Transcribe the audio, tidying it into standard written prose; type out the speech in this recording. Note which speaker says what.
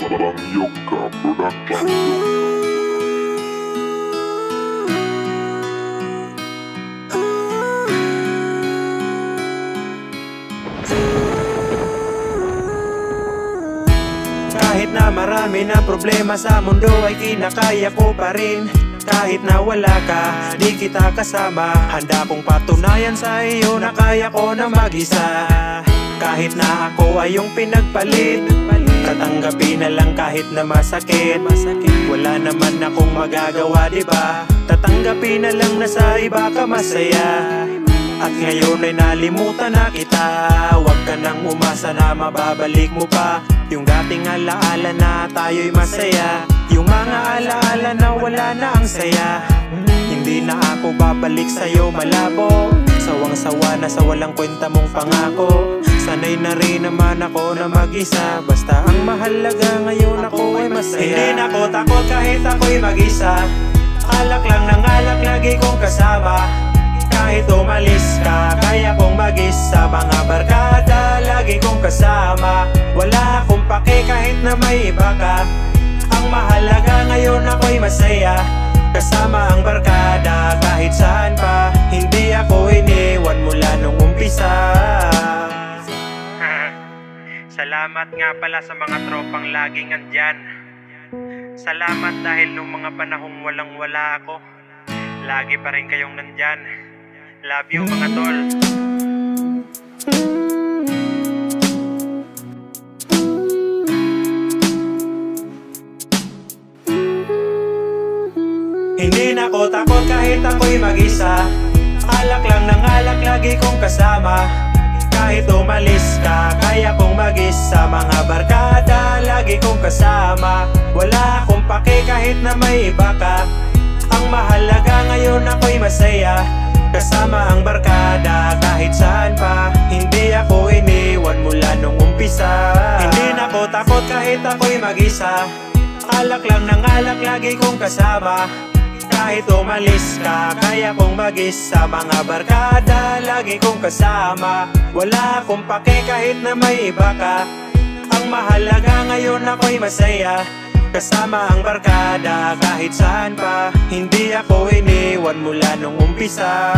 Speaker 1: Yoga Production.
Speaker 2: Kahit na marami na problema sa mundo ay kinakaya ko pa rin. Kahit na wala ka, di kita kasama, handa kong patunayan sa iyo na kaya ko na mag-isa. Kahit na ako ay yung pinagpalit, tatanggapin na lang kahit na masakit. Wala naman akong magagawa, diba? Tatanggapin na lang na sa iba ka masaya. At ngayon ay nalimutan na kita. Huwag ka nang umasa na mababalik mo pa yung dating alaala na tayo'y masaya. Yung mga alaala na wala na ang saya. Hindi na ako babalik sa'yo malabo. Sawang-sawa na sa walang kwenta mong pangako. Sanay na rin naman ako na mag-isa. Basta ang mahalaga ngayon ako ay masaya. Hindi na ako takot kahit ako'y mag-isa. Alak lang ng alak lagi kong kasama. Kahit umalis ka, kaya kong mag-isa. Mga barkada, lagi kong kasama. Wala akong pake kahit na may iba ka. Ang mahalaga ngayon ako'y masaya. Kasama ang barkada kahit saan pa. Hindi ako iniwan mula nung umpisa. Salamat nga pala sa mga tropang laging andyan. Salamat dahil nung mga panahong walang-wala ako, lagi pa rin kayong nandyan. Love you mga tol. Hindi na ako takot kahit ako'y mag-isa. Alak lang ng alak lagi kong kasama. Kahit umalis ka, kaya kong mag-isa. Mga barkada, lagi kong kasama. Wala akong pake kahit na may iba ka. Ang mahalaga ngayon ako'y masaya. Kasama ang barkada kahit saan pa. Hindi ako iniwan mula nung umpisa. Hindi na ako takot kahit ako'y mag-isa. Alak lang ng alak lagi kong kasama. Kahit umalis ka, kaya kong mag-isa. Mga barkada, lagi kong kasama. Wala akong pake kahit na may iba ka. Ang mahalaga ngayon ako'y masaya. Kasama ang barkada kahit saan pa. Hindi ako iniwan mula nung umpisa.